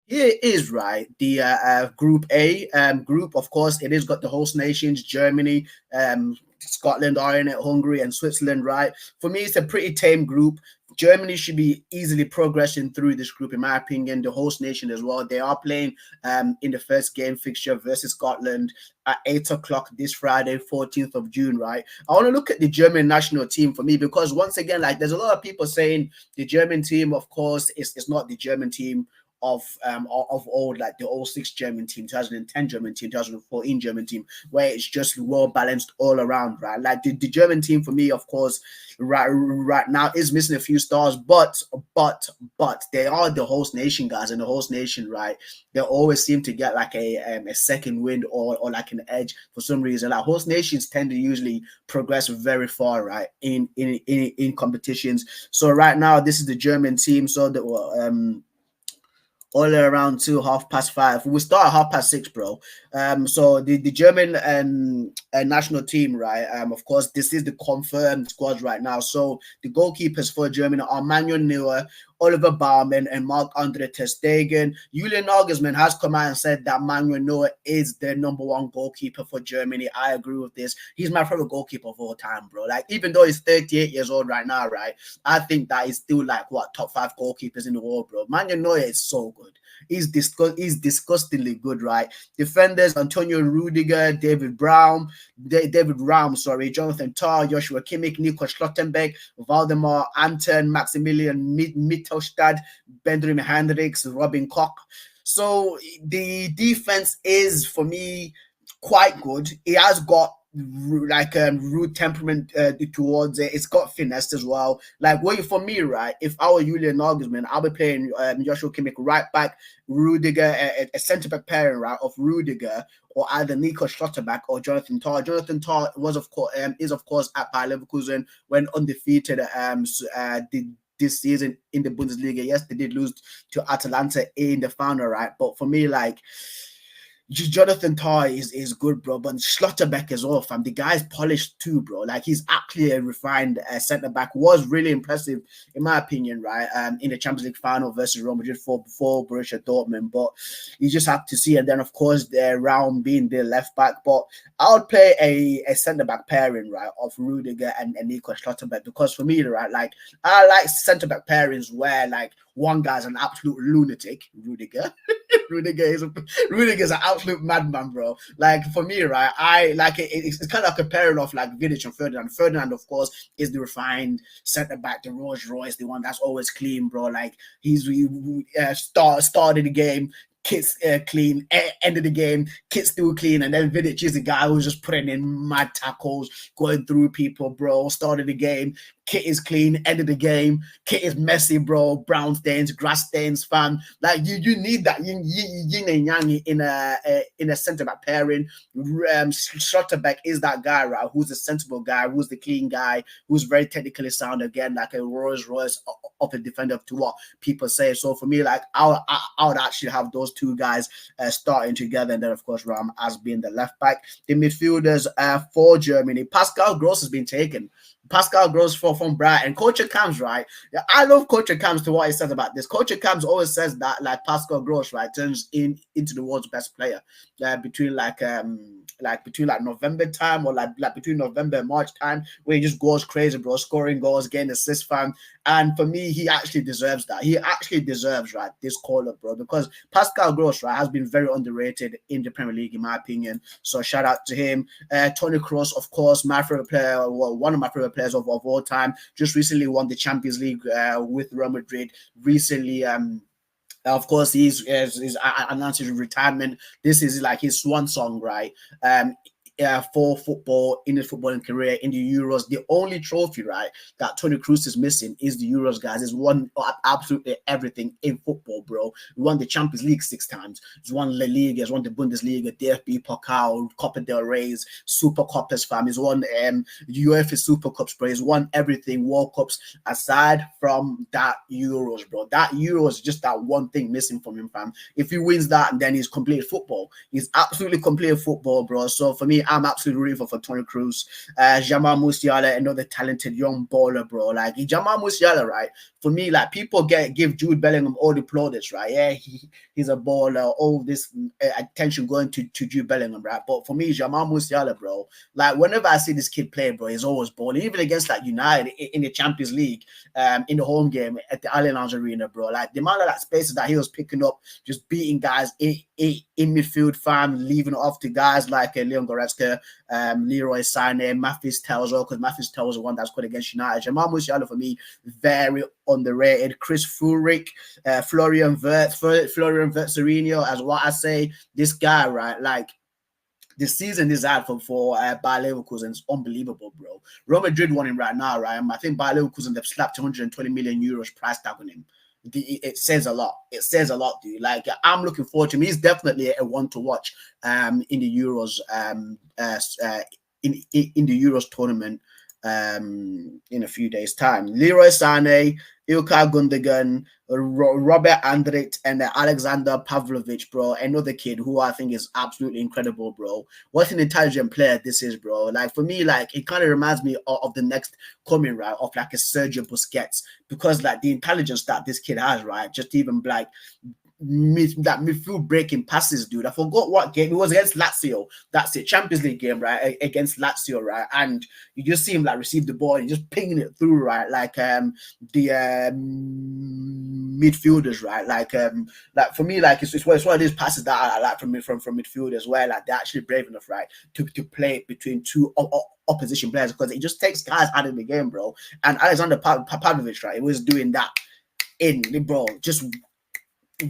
It is right. The Group A group, of course, it has got the host nations, Germany, Scotland are in it, Hungary, and Switzerland. Right. For me, it's a pretty tame group. Germany should be easily progressing through this group, in my opinion. The host nation as well. They are playing in the first game fixture versus Scotland at 8 o'clock this Friday, 14th of June. Right. I want to look at the German national team for me because once again, like there's a lot of people saying the German team, of course, is not the German team of old, like the 06 German team, 2010 German team, 2014 German team, where it's just well balanced all around, right? Like the German team for me, of course, right now is missing a few stars, but they are the host nation guys, and the host nation, right? They always seem to get like a second wind or like an edge for some reason. Like host nations tend to usually progress very far, right? In competitions. So right now, this is the German team. So that all around to 5:30. We start at 6:30, bro. So the German national team, right? Of course, this is the confirmed squad right now. So the goalkeepers for Germany are Manuel Neuer, Oliver Baumann, and Marc-Andre ter Stegen. Julian Nagelsmann has come out and said that Manuel Neuer is the number one goalkeeper for Germany. I agree with this. He's my favorite goalkeeper of all time, bro. Like, even though he's 38 years old right now, right? I think that he's still like top 5 goalkeepers in the world, bro. Manuel Neuer is so good. He's disgustingly good, right? Defenders: Antonio Rudiger, David Raum, Jonathan Tah, Joshua Kimmich, Nico Schlottenbeck, Valdemar Anton, Maximilian Mittelstadt, Benjamin Hendricks, Robin Koch. So the defense is, for me, quite good. He has got like rude temperament towards it. It's got finesse as well. Like, wait, for me, right? If I were Julian Nagelsmann, I'll be playing Joshua Kimmich right back, Rudiger, a centre back pairing, right, of Rudiger or either Nico Schlotterbeck or Jonathan Tah. Jonathan Tah was of course is of course at Bayer Leverkusen, went undefeated this season in the Bundesliga. Yes, they did lose to Atalanta in the final, right? But for me, like, Jonathan Tah is good, bro, but Schlotterbeck as well, fam. The guy's polished too, bro. Like, he's actually a refined centre back. Was really impressive, in my opinion, right? In the Champions League final versus Real Madrid for Borussia Dortmund, but you just have to see. And then, of course, the round being the left back. But I would play a centre back pairing, right, of Rudiger and Nico Schlotterbeck, because for me, right, like, I like centre back pairings where like one guy's an absolute lunatic, Rudiger. Rudiger's an absolute madman, bro. Like, for me, right, I like it. It's kind of like a pairing of like Vidic and Ferdinand. Ferdinand, of course, is the refined centre back, the Rolls Royce, the one that's always clean, bro. Like, he's started the game. Kit's clean, end of the game, Kit's still clean, and then Vidic is the guy who's just putting in mad tackles, going through people, bro. Started the game, Kit is clean, end of the game, Kit is messy, bro. Brown stains, grass stains, fam. Like, you need that yin and yang in a centre back pairing. Schlotterbeck is that guy, right? Who's a sensible guy, who's the clean guy, who's very technically sound, again, like a Rolls Royce of a defender, to what people say. So for me, like, I would actually have those two guys starting together, and then of course Ram as being the left back. The midfielders for Germany: Pascal Gross has been taken. Pascal Gross from Brighton. Coach Cam's right. I love Coach Cam's to what he says about this. Coach Cam's always says that like Pascal Gross, right, turns into the world's best player between November time or like between November and March time, where he just goes crazy, bro, scoring goals, getting assists, fam. And for me, he actually deserves that. He actually deserves, right, this call up, bro, because Pascal Gross, right, has been very underrated in the Premier League, in my opinion. So shout out to him. Toni Kroos, of course, my favorite player, well, one of my favorite players of all time. Just recently won the Champions League with Real Madrid. Recently, of course, he's announced his retirement. This is like his swan song, right? For football, in his footballing career, in the Euros. The only trophy, right, that Toni Kroos is missing is the Euros, guys. He's won absolutely everything in football, bro. He won the Champions League 6 times. He's won La Liga, he's won the Bundesliga, DFB Pokal, Copa del Rey, Super Cups, fam. He's won UEFA Super Cups, bro. He's won everything, World Cups, aside from that Euros, bro. That Euros is just that one thing missing from him, fam. If he wins that, then he's completed football. He's absolutely completed football, bro. So for me, I'm absolutely rooting for Toni Kroos. Jamal Musiala, another talented young baller, bro. Like Jamal Musiala, right? For me, like people give Jude Bellingham all the plaudits, right? Yeah, he's a baller. All this attention going to Jude Bellingham, right? But for me, Jamal Musiala, bro. Like whenever I see this kid play, bro, he's always balling. Even against like United in the Champions League, in the home game at the Allianz Arena, bro. Like the amount of that spaces that he was picking up, just beating guys in midfield, fam, leaving it off to guys like Leon Goretzka, Leroy Sané, Mathis Tells, because Mathis Tells the one that's good against United. Jamal Musiala for me, very underrated. Chris Fulrich, Florian Wirtz as what I say. This guy, right, like the season is out for Bayer Leverkusen is unbelievable, bro. Real Madrid won him right now, right? I think Bayer Leverkusen, they've slapped 220 million euros price tag on him. It says a lot. It says a lot, dude. Like I'm looking forward to him. He's definitely a one to watch in the Euros in the Euros tournament in a few days' time. Leroy Sané, Ilkay Gundogan, Robert Andrich, and Alexander Pavlovich, bro. Another kid who I think is absolutely incredible, bro. What an intelligent player this is, bro. Like for me, like it kind of reminds me of the next coming, right? Of like a Sergio Busquets, because like the intelligence that this kid has, right? Just even like that midfield breaking passes, dude. I forgot what game it was against Lazio. That's it, Champions League game, right? Against Lazio, right? And you just see him like receive the ball and just pinging it through, right? Like the midfielders, right? Like for me, like it's one of these passes that I like from midfielders where like they're actually brave enough, right, to play between two opposition players, because it just takes guys out of the game, bro. And Alexander Pavlovich, right, he was doing that bro, just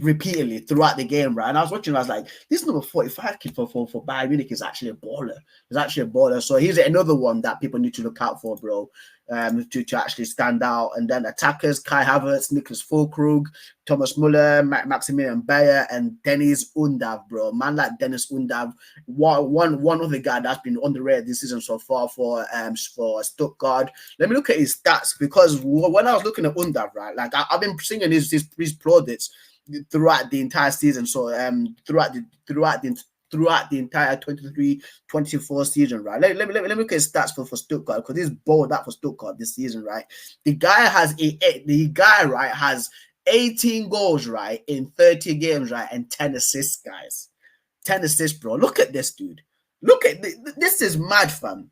repeatedly throughout the game, right? And I was watching, I was like, this number 45 kid for Bayern Munich is actually a baller. He's actually a baller. So he's another one that people need to look out for, bro, to actually stand out. And then attackers, Kai Havertz, Niklas Füllkrug, Thomas Muller, Maximilian Bayer, and Dennis Undav, bro. Man like Dennis Undav, one other guy that's been underrated this season so far for Stuttgart. Let me look at his stats, because when I was looking at Undav, right, like I've been singing his plaudits throughout the entire season. So throughout the entire 23-24 season, right? Let me look at his stats for Stuttgart, because he's balled up for Stuttgart this season, right? The guy has 18 goals, right, in 30 games, right, and 10 assists, guys. 10 assists, bro. Look at this, dude. Look at this is mad, fam.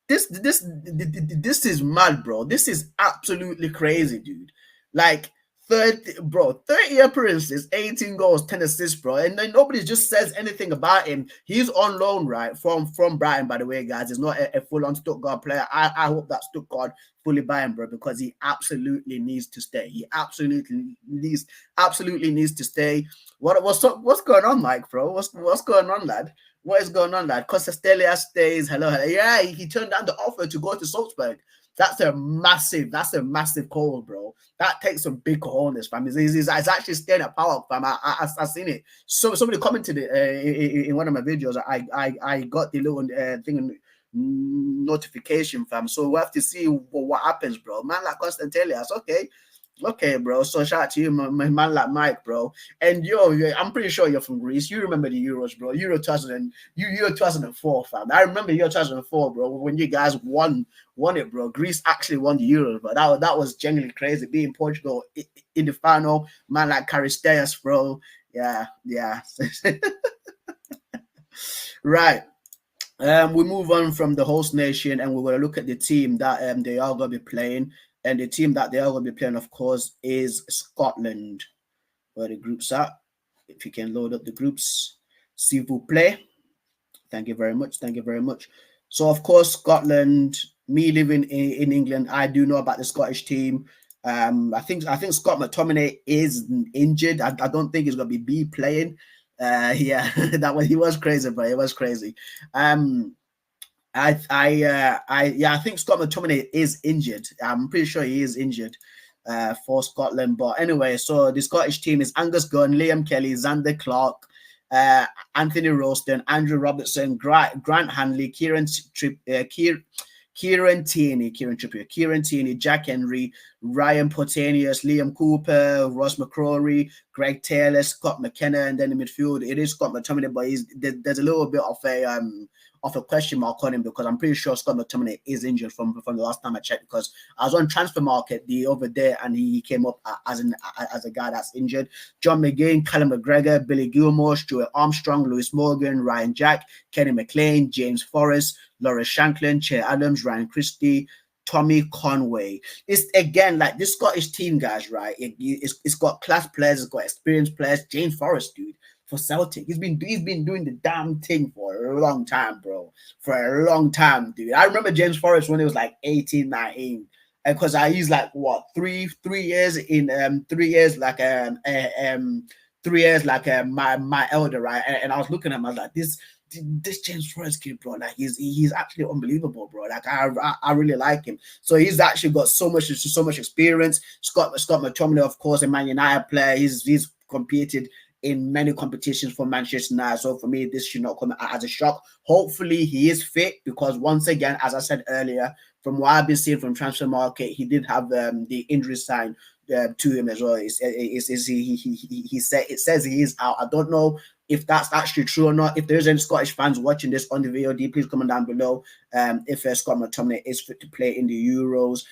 This is mad, bro. This is absolutely crazy, dude. Like 30 appearances, 18 goals, 10 assists, bro. And then nobody just says anything about him. He's on loan, right, from Brighton, by the way, guys. He's not a full-on Stuttgart player. I hope that Stuttgart fully buy him, bro, because he absolutely needs to stay. He absolutely needs to stay. What's going on, Mike, bro? What's going on, lad? What is going on, lad? Costa stays. Hello. Yeah, he turned down the offer to go to Salzburg. That's a massive call, bro. That takes some big cojones, fam. He's actually staying at Power, fam. I've seen it. So somebody commented it in one of my videos. I got the little thing notification, fam. So we'll have to see what happens, bro. Man like Constantelias, okay, bro. So shout out to you, my man like Mike, bro. And I'm pretty sure you're from Greece. You remember the Euros, bro. Euro 2004, fam. I remember Euro 2004, bro, when you guys won it, bro. Greece actually won the Euros, but that was genuinely crazy. Being Portugal in the final, man like Charisteas, bro. Yeah. Right. We move on from the host nation, and we're going to look at the team that they are going to be playing. And the team that they are going to be playing, of course, is Scotland. Where the groups are. If you can load up the groups. S'il vous plaît. Thank you very much. So, of course, Scotland, me living in England, I do know about the Scottish team. I think Scott McTominay is injured. I don't think he's going to be playing. Yeah, he was crazy, bro. It was crazy. I think Scott McTominay is injured. I'm pretty sure he is injured for Scotland. But anyway, so the Scottish team is Angus Gunn, Liam Kelly, Zander Clark, Anthony Ralston, Andrew Robertson, Grant Hanley, Kieran Tierney, Jack Henry, Ryan Porteous, Liam Cooper, Ross McCrory, Greg Taylor, Scott McKenna, and then in midfield it is Scott McTominay, but there's a little bit of a question mark on him because I'm pretty sure Scott McTominay is injured from the last time I checked, because I was on Transfer Market the other day and he came up as a guy that's injured. John McGinn, Callum McGregor, Billy Gilmore, Stuart Armstrong, Lewis Morgan, Ryan Jack, Kenny McLean, James Forrest, Laura Shanklin, Che Adams, Ryan Christie, Tommy Conway. It's again like this Scottish team, guys, right? It's got class players, it's got experienced players. James Forrest, dude, for Celtic, he's been doing the damn thing for a long time, bro. For a long time, dude. I remember James Forrest when he was like 18, 19. Because he's like what 3 years in 3 years like 3 years like my elder, right? And I was looking at him, I was like, this James Forrest kid, bro, like he's actually unbelievable, bro. Like I really like him. So he's actually got so much experience. Scott McTominay, of course, a Man United player. He's competed in many competitions for Manchester United. So for me, this should not come as a shock. Hopefully he is fit, because once again, as I said earlier, from what I've been seeing from Transfer Market, he did have the injury sign to him as well. He says he is out. I don't know if that's actually true or not. If there's any Scottish fans watching this on the VOD, please comment down below if Scott McTominay is fit to play in the Euros.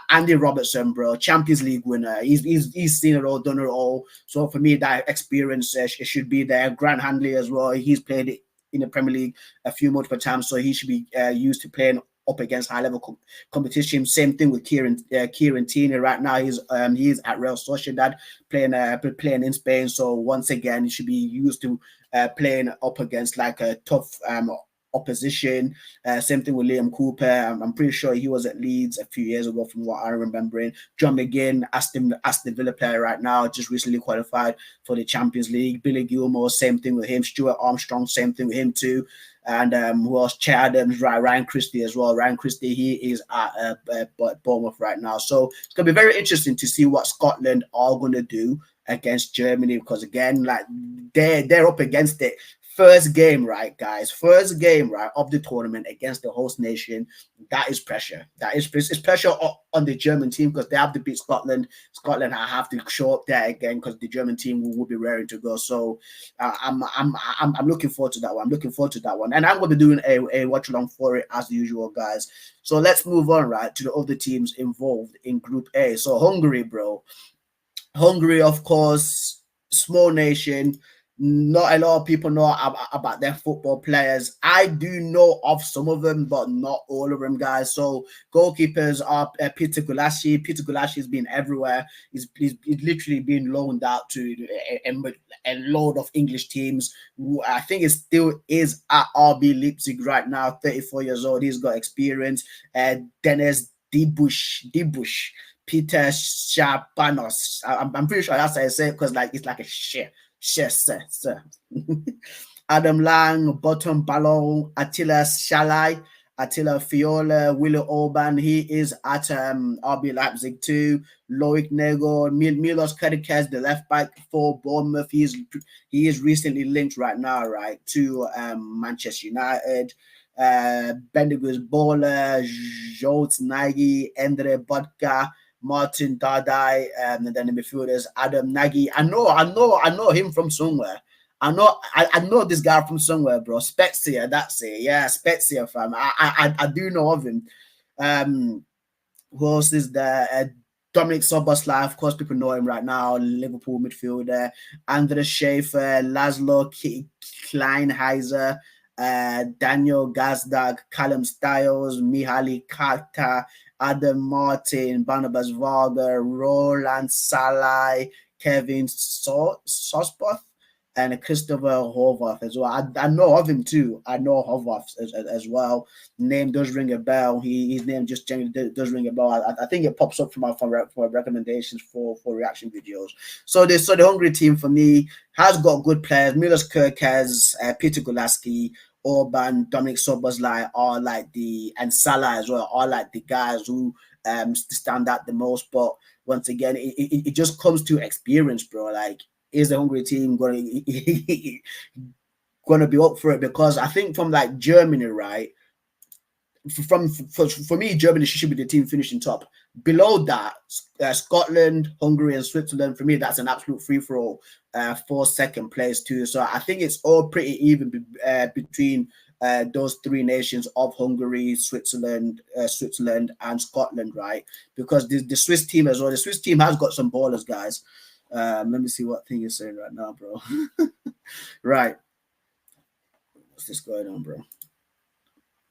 Andy Robertson, bro, Champions League winner. He's seen it all, done it all. So for me, that experience it should be there. Grant Handley as well. He's played it in the Premier League a few multiple times, so he should be used to playing up against high level competition. Same thing with Kieran Tierney. Right now he's at Real Sociedad playing in Spain. So once again, he should be used to playing up against like a tough opposition. Same thing with Liam Cooper. I'm pretty sure he was at Leeds a few years ago, from what I'm remembering. John McGinn, Aston Villa player right now, just recently qualified for the Champions League. Billy Gilmore, same thing with him. Stuart Armstrong, same thing with him too. And who else? Che Adams, Ryan Christie as well. Ryan Christie, he is at Bournemouth right now. So it's going to be very interesting to see what Scotland are going to do against Germany, because again, like they're up against it. First game, right, guys? First game, right, of the tournament against the host nation. That is pressure. It's pressure on the German team, because they have to beat Scotland. Scotland have to show up there again, because the German team will be raring to go. So I'm looking forward to that one. I'm looking forward to that one, and I'm going to be doing a watch along for it as usual, guys. So let's move on, right, to the other teams involved in Group A. So Hungary, bro. Hungary, of course, small nation. Not a lot of people know about their football players. I do know of some of them, but not all of them, guys. So goalkeepers are Peter Gulashi. Peter Gulashi has been everywhere. He's literally been loaned out to a load of English teams. I think it still is at RB Leipzig right now. 34 years old. He's got experience. Dennis Dibush. Peter Shapanos. I'm pretty sure that's how I say it, because like it's like a shit. Sir. Adam Lang, Bottom Ballon, Attila Shalai, Attila Fiola, Willow Orban. He is at RB Leipzig too. Loic Nego, Milos Kerkez, the left back for Bournemouth. He is recently linked right now, right, to Manchester United. Bendigus Bola, Jolt Nagy, Endre Bodka, Martin Dardai, and then the midfielders Adam Nagy. I know him from somewhere. I know this guy from somewhere, bro. Spezia, that's it. Yeah, Spezia, fam. I do know of him. Who else is there? Dominic Szoboszlai, of course, people know him right now. Liverpool midfielder. Andres Schaefer, Laszlo Kleinheiser, Daniel Gazdag, Callum Stiles, Mihaly Kata, Adam Martin, Barnabas Varga, Roland Salai, Kevin Sospoth, and Christopher Horvath as well. I know of him too. I know Horvath as well. Name does ring a bell. His name just generally does ring a bell. I think it pops up for recommendations for reaction videos. So the Hungary team for me has got good players. Milos Kerkez, Peter Gulaski, Orban, Dominic Szoboszlai are like and Salah as well are like the guys who stand out the most. But once again, it just comes to experience, bro. Like, is the Hungary team going to be up for it? Because I think from like Germany, right? for me, Germany should be the team finishing top. Below that, Scotland, Hungary, and Switzerland. For me, that's an absolute free for all for second place too. So I think it's all pretty even between those three nations of Hungary, Switzerland, and Scotland, right? Because the Swiss team as well. The Swiss team has got some ballers, guys. Let me see what thing you're saying right now, bro. Right. What's this going on, bro?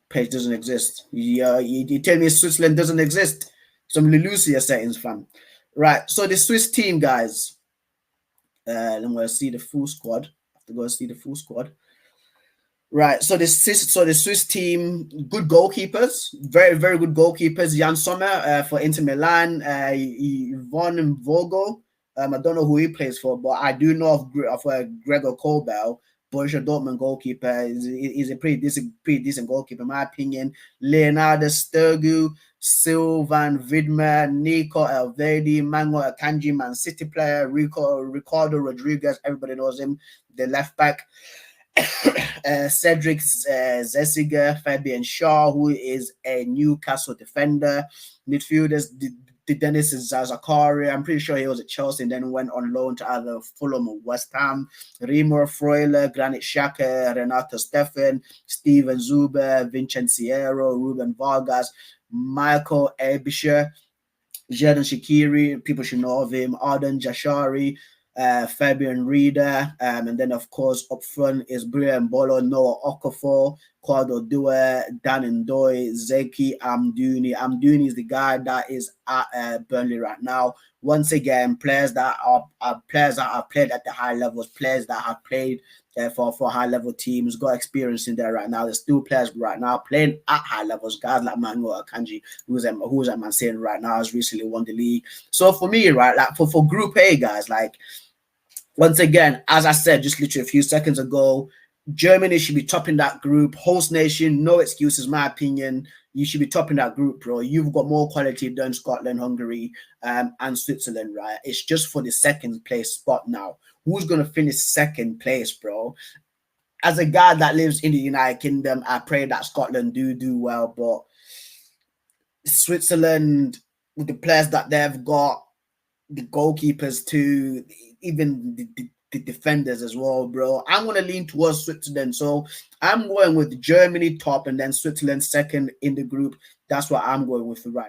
Page doesn't exist. You tell me Switzerland doesn't exist. Some Lelucia settings, fam. Right. So the Swiss team, guys. I'm gonna see the full squad. I have to go see the full squad. Right. So the Swiss team, good goalkeepers, very very good goalkeepers. Jan Sommer for Inter Milan, Yvonne Vogel. I don't know who he plays for, but I do know of Gregor Kobel, Borussia Dortmund goalkeeper. He's a pretty decent goalkeeper, in my opinion. Leonardo Sturgu, Sylvain Vidmer, Nico Elvedi, Mango Akanji, Man City player, Ricardo Rodriguez, everybody knows him, the left back. Cedric Zessiger, Fabian Shaw, who is a Newcastle defender. Midfielders, the Dennis Zakari. I'm pretty sure he was at Chelsea and then went on loan to either Fulham or West Ham. Remo Freuler, Granit Xhaka, Renato Steffen, Steven Zuber, Vincent Sierra, Ruben Vargas, Michael Ebisher, Jadon Shaqiri, people should know of him, Arden Jashari, Fabian Reeder, and then of course up front is Brian Bolo, Noah Okafor, Kwado Due, Dan Ndoye, Zeki Amdouni. Amdouni is the guy that is at Burnley right now. Once again, players that are played at the high levels, players that have played for high level teams, got experience in there right now. There's still players right now playing at high levels, guys like Manuel Akanji, who's at Man City right now, has recently won the league. So for me, right, like for Group A, guys, like once again, as I said just literally a few seconds ago, Germany should be topping that group. Host nation, no excuses, my opinion. You should be topping that group, bro. You've got more quality than Scotland, Hungary, and Switzerland, right? It's just for the second place spot now. Who's going to finish second place, bro? As a guy that lives in the United Kingdom, I pray that Scotland do well, but Switzerland, with the players that they've got, the goalkeepers too, even the defenders as well, bro. I'm going to lean towards Switzerland. So I'm going with Germany top and then Switzerland second in the group. That's what I'm going with right